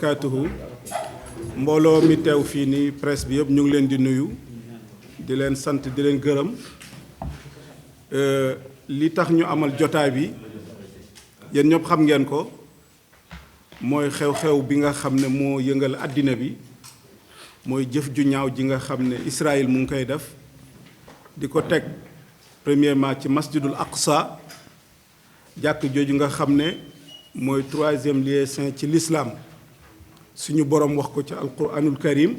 barakaatuhu. Mbooloo mi teew fii nii presse bi yëpp ñu ngi leen di nuyu di leen sant di leen gërëm li tax ñu amal jotaay bi yéen ñëpp xam ngeen ko mooy xew-xew bi nga xam ne moo yëngal àddina bi mooy jëf ju ñaaw ji nga xam ne Israël mu ngi koy def di ko teg premièrement ci masjidul Aqsa jàkk jooju nga xam ne mooy troisième lieu saint ci l'islam suñu borom wax ko ci alquranul karim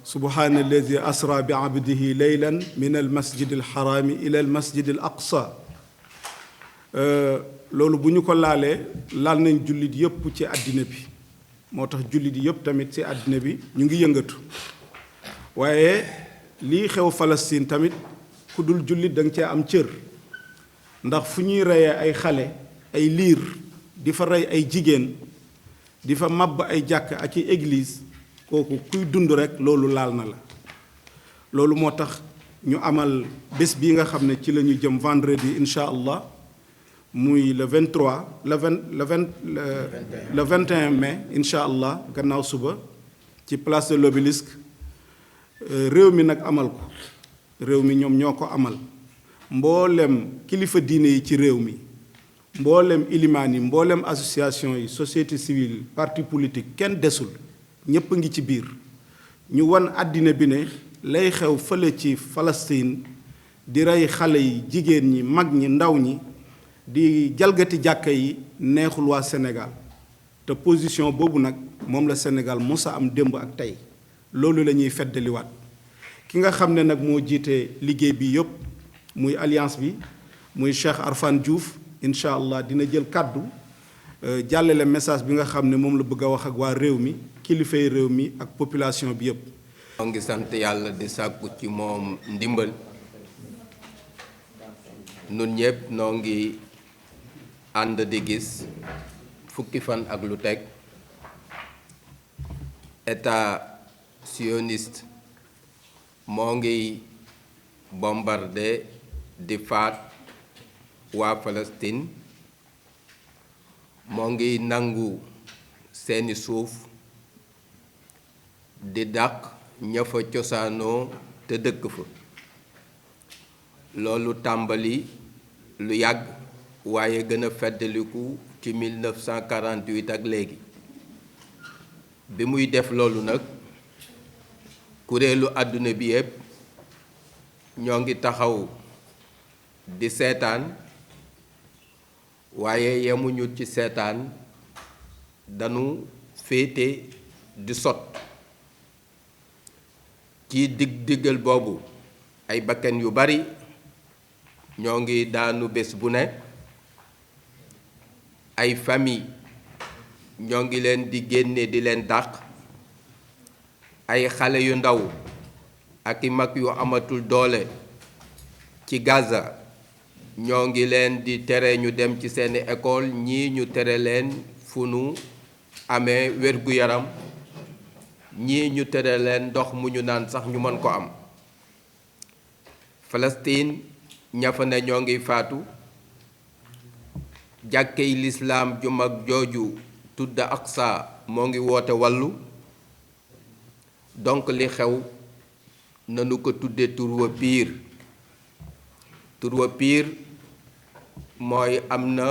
subhana allazi asra bi abdihi laylan min al masjid al harami ila al masjid al aqsa loolu bu ñu ko laalee laal nañ jullit yëpp ci àddina bi moo tax jullit yëpp tamit ci àddina bi ñu ngi yëngatu waaye lii xew Palestine tamit ku dul jullit da nga cee am cër ndax fu ñuy reyee ay xale ay liir di fa rey ay jigéen di fa màbb ay jàkk ak i église kooku kuy dund rekk loolu laal na la loolu moo tax ñu amal bés bi nga xam ne ci la ñu jëm vendredi incha allah muy le 23 le 21 mai incha allah gannaaw suba ci place de l'Obélisque réew mi nag amal ko réew mi ñoom ñoo ko amal mboolem kilifa diine yi ci réew mi mboolem ilimaan yi mboolem association yi société civile parti politique kenn desul ñépp a ngi ci biir ñu wan àddina bi ne lay xew fële ci Palestine di rey xale yi jigéen ñi mag ñi ndaw ñi di jalgati jàkka yi neexul waa Sénégal te position boobu nag moom la Sénégal mos a am démb ak tey loolu la ñuy feddaliwaat ki nga xam ne nag moo jiite liggéey bi yëpp muy alliance bi muy Cheikh Arfane Diouf incha allah dina jël kàddu jàllale message bi nga xam ne moom la bëgg a wax ak waa réew mi kilifay réew mi ak population bi yëpp. ñoo ngi sant yàlla di sàkku ci moom ndimbal nun ñëpp noo ngi ànd di gis fukki fan ak lu teg état sioniste moo ngi bombardé di faat waa Palestine moo ngi nangu seeni suuf di dàq ña fa cosaanoo te dëkk fa loolu tàmbali lu yàgg waaye gën a feddaliku ci 1948 ak léegi bi muy def loolu nag kuréelu àdduna bi yépp ñoo ngi taxaw di seetaan waaye yemuñu ci seetaan dañu féete di sot ci diggal boobu ay bakkan yu bari ñoo ngi daanu bés bu ne ay famille ñoo ngi leen di génne di leen dàq ay xale yu ndaw ak i mag yu amatul doole ci Gaza ñoo ngi leen di tere ñu dem ci seeni école ñii ñu tere leen fu nu amee wér-gu-yaram ñii ñu tere leen ndox mu ñu naan sax ñu mën ko am Palestine ña fa ne ñoo ngi faatu jàkkey lislaam ju mag jooju tudd Aqsa moo ngi woote wàllu donc li xew nanu ko tudde tur wa piir mooy am na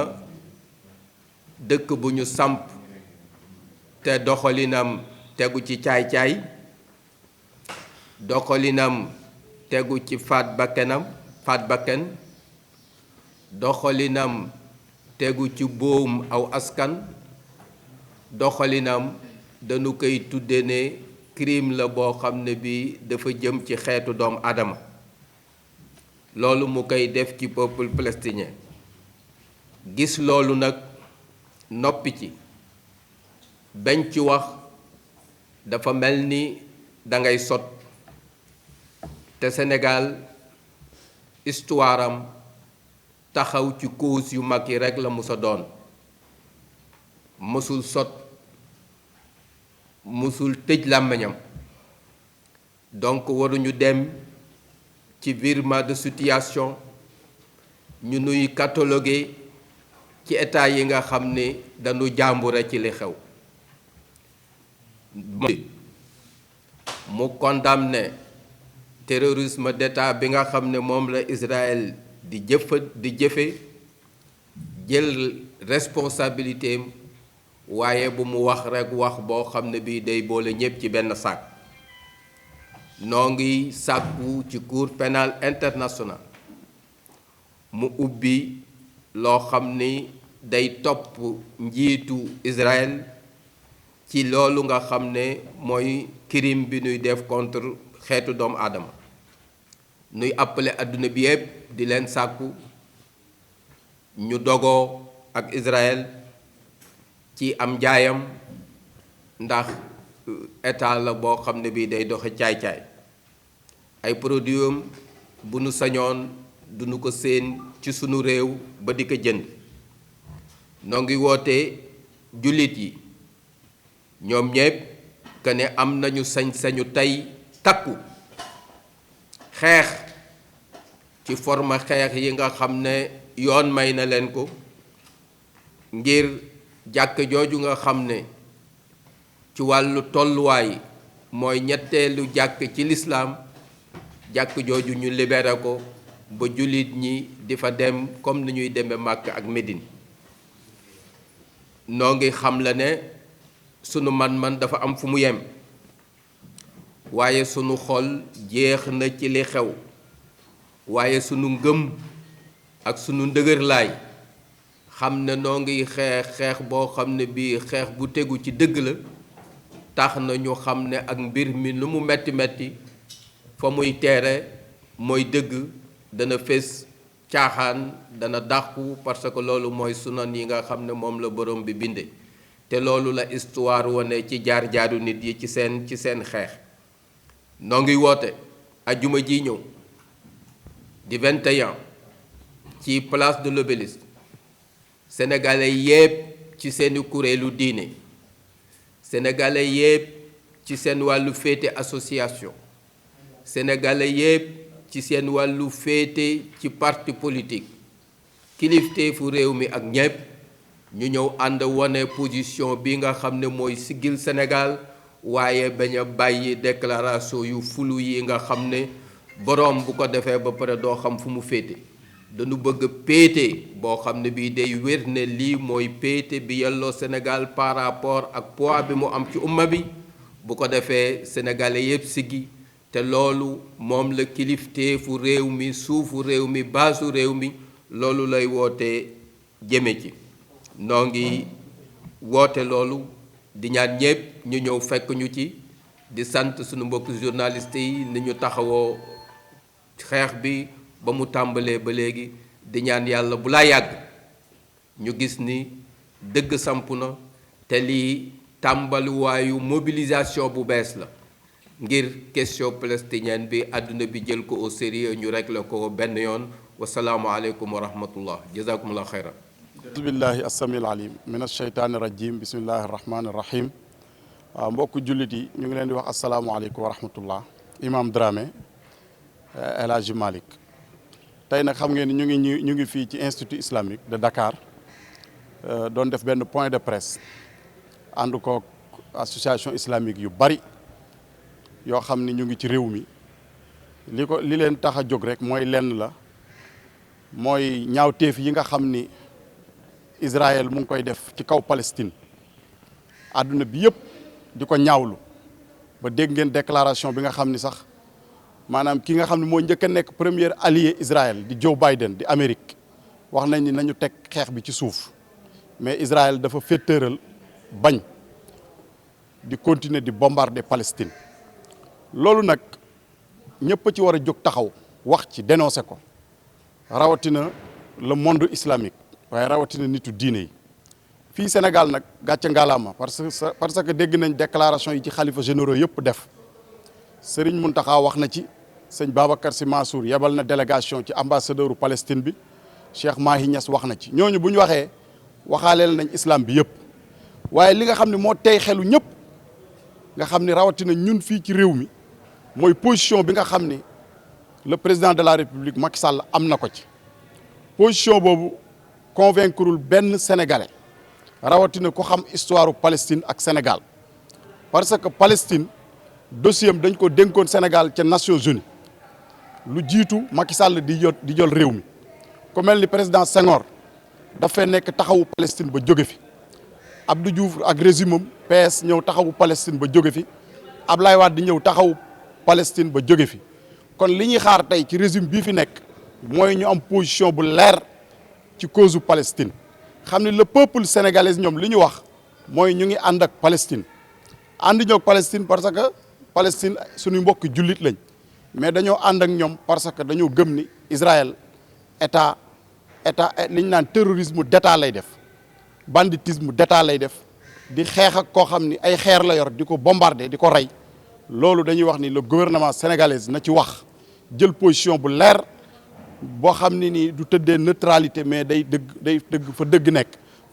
dëkk bu ñu samp te doxalinam tegu ci caay-caay doxalinam tegu ci faat bakkan doxalinam tegu ci boom aw askan doxalinam dañu koy tudde ne crime la boo xam ne bi dafa jëm ci xeetu doomu aadama loolu mu koy def ci peuple palestinien gis loolu nag noppi ci bañ ci wax dafa mel ni dangay sot te Sénégal histoire am taxaw ci cause yu mag yi rekk la musa doon mësul sot mësul tëj làmmiñam donc waruñu dem ci virement de situation ñu nuy cataloguer ci état yi nga xam ne dañu jàmbure ci li xew mu condamné terrorisme d'État bi nga xam ne moom la Israël di jëfe jël responsabilité am waaye bu mu wax rekk wax boo xam ne bii day boole ñépp ci benn sac. noo ngi sàkku ci Cour pénale internationale mu ubbi loo xam ni day topp njiitu Israël ci loolu nga xam ne mooy crime bi nuy def contre xeetu doomu aadama. nuy appelé àdduna bi yépp di leen sàkku ñu dogoo ak Israël ci am njaayam ndax état la boo xam ne bii day doxe caay-caay. ay produits am bu nu sañoon duñu ko seen ci sunu réew ba di ko jënd. noo ngi woote jullit yi ñoom ñépp que ne am nañu sañ-sañu tey takku xeex ci forme xeex yi nga xam ne yoon may na leen ko ngir jàkk jooju nga xam ne ci wàllu tolluwaay mooy ñetteelu jàkk ci lislaam jàkk jooju ñu libéré ko ba jullit ñi di fa dem comme ni ñuy demee Màkka ak Médine. noo ngi xam la ne sunu man-man dafa am fu mu yem waaye sunu xol jeex na ci li xew waaye sunu ngëm ak sunu ndëgërlaay xam ne noo ngi xeex boo xam ne bii xeex bu tegu ci dëgg la tax na ñu xam ne ak mbir mi lu mu metti metti fa muy teere mooy dëgg dana fés caaxaan dana dàqu parce que loolu mooy sunan yi nga xam ne moom la borom bi binde te loolu la histoire wane ci jaar-jaaru nit yi ci seen xeex. noo ngi woote ajjuma ji ñëw di 21 ci place de l'Obélisque sénégalais yépp ci seeni kuréelu diine sénégalais yépp ci seen wàllu féete association sénégalais yépp ci seen wàllu féete ci parti politique kilifteefu réew mi ak ñépp ñu ñëw ànd wane position bi nga xam ne mooy siggil Sénégal waaye bañ a bàyyi déclaration yu fulu yi nga xam ne boroom bu ko defee ba pare doo xam fu mu féete. dañu bëgg péete boo xam ne bii day wér ne lii mooy péete bi yelloo Sénégal par rapport ak poids bi mu am ci umma bi bu ko defee sénégalais yépp siggi te loolu moom la kilifteefu réew mi suufu réew mi baasu réew mi loolu lay woote jëme ci. noo ngi woote loolu di ñaan ñépp ñu ñëw fekk ñu ci di sant suñu mbokk journalistes yi ni ñu taxawoo xeex bi ba mu tàmbalee ba léegi di ñaan yàlla bu laa yàgg ñu gis ni dëgg samp na te lii tàmbaliwaayu mobilisation bu bees la ngir question palestinienne bi àdduna bi jël ko au sérieux ñu régler ko benn yoon wasalaamu aleykum wa rahmatullah jazakumullah xayran. bismillahi assamil alim min asheytaani rajim bismillahi rahmaani rahim. waaw mbokku jullit yi ñu ngi leen di wax asalaamualeykum wa rahmatullah. imam Dramé El Hadji Malick tey nag xam ngeen ni ñu ngi fii ci institut islamique de Dakar doon def benn point de presse ànd ko association islamique yu bari yoo xam ni ñu ngi ci réew mi li leen tax a jóg rek mooy lenn la mooy ñaawteef yi nga xam ni Israël mu ngi koy def ci kaw Palestine àdduna bi yëpp di ko ñaawlu ba dégg ngeen déclaration bi nga xam ni sax maanaam ki nga xam ne moo njëkk a nekk premier allié Israël di Joe Biden di Amérique wax nañ ni nañu teg xeex bi ci suuf mais Israël dafa féetéeral bañ di continuer di bombarder Palestine loolu nag ñëpp ci war a jóg taxaw wax ci dénoncer ko rawatina le monde islamique waaye rawatina nitu diine yi fii Sénégal nag gàcce ngalaama parce que dégg nañ déclaration yi ci xalifa généraux yëpp def Serigne Mountakha wax na ci sëñ Babacar Sy Mansour yebal na délégation ci ambassadeuru Palestine bi Cheikh Mahi Niass wax na ci ñooñu bu ñu waxee waxaaleel nañ islam bi yëpp waaye li nga xam ne moo tey xelu ñëpp nga xam ni rawatina ñun fii ci réew mi mooy position bi nga xam ni le président de la République Macky Sall am na ko ci position boobu convaincreul benn sénégalais rawatina ko xam histoire Palestine ak Sénégal parce que Palestine dossier am dañ ko dénkoon Sénégal ca Nations Unies lu jiitu Macky Sall di jël réew mi ku mel ni président Senghor dafay nekk taxawu Palestine ba jóge fi Abdou Diouf ak régime am PS ñëw taxawu Palestine ba jóge fi Ablaye Wade di ñëw taxawu Palestine ba jóge fi kon li ñuy xaar tey ci régime bii fi nekk mooy ñu am position bu leer ci cause Palestine xam ne le peuple sénégalais ñoom li ñu wax mooy ñu ngi ànd ak Palestine ànd ñoo ak Palestine parce que Palestine suñu mbokk jullit lañ mais dañoo ànd ak ñoom parce que dañoo gëm ni Israël état li ñu naan terrorisme d'état lay def banditisme d'état lay def di xeex ak koo xam ni ay xeer la yor di ko bombarder di ko rey loolu dañuy wax ni le gouvernement sénégalais na ci wax jël position bu leer boo xam ne nii du tëddee neutralité mais day dëgg fa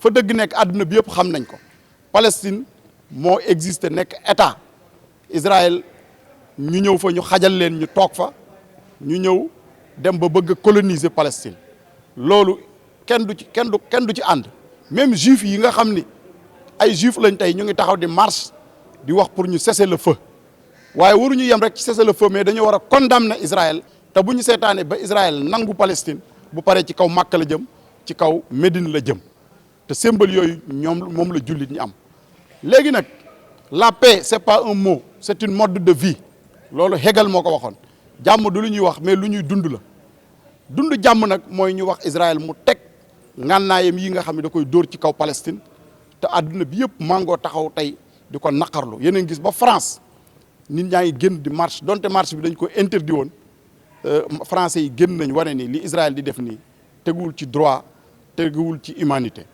dëgg nekk àdduna bi yëpp xam nañ ko Palestine moo existé nekk état Israël ñu ñëw fa ñu xajal leen ñu toog fa ñu ñëw dem ba bëgg a coloniser Palestine loolu kenn du ci ànd même juif yi nga xam ni ay juif lañ tey ñu ngi taxaw di marche di wax pour ñu cesser le feu waaye waruñu yem rek ci cesser le feu mais dañoo war a condamner Israël te bu ñu seetaanee ba Israël nangu Palestine bu paree ci kaw Makka la jëm ci kaw Médine la jëm te symbole yooyu moom la jullit ñi am léegi nag la paix c'est pas un mot c'est une mode de vie loolu Hegel moo ko waxoon jàmm du lu ñuy wax mais lu ñuy dund la dund jàmm nag mooy ñu wax Israël mu teg ngànnaayam yi nga xam ne da koy dóor ci kaw Palestine te àdduna bi yëpp mangoo taxaw tey di ko naqarlu yeneen gis ba France nit ñaa ngi génn di marche donte marche bi dañ ko interdit woon français yi génn nañ wane ni li Israël di def nii teguwul ci droit teguwul ci humanité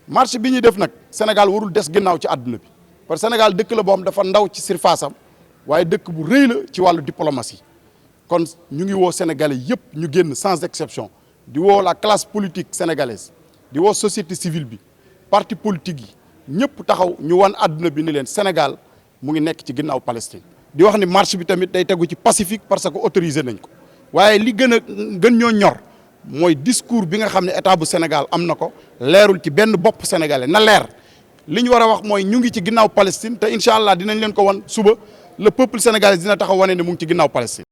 marche bi ñuy def nag Sénégal warul des ginnaaw ci àdduna bi parce que Sénégal dëkk la boo xam dafa ndaw ci surface am waaye dëkk bu rëy la ci wàllu diplomatie kon ñu ngi woo Sénégalais yëpp ñu génn sans exception di woo la classe politique sénégalaise di woo société civile bi parti politique yi ñëpp taxaw ñu wan àdduna bi ni leen Sénégal mu ngi nekk ci ginnaaw Palestine di wax ni marche bi tamit day tegu ci pacifique parce que autorisé nañ ko waaye li gën ñoo ñor mooy discours bi nga xam ne état bu Sénégal am na ko leerul ci benn bopp sénégalais na leer li ñu war a wax mooy ñu ngi ci ginnaaw Palestine te incha allah dinañ leen ko wan suba le peuple sénégalais dina taxaw wane ne mu ngi ci ginnaaw Palestine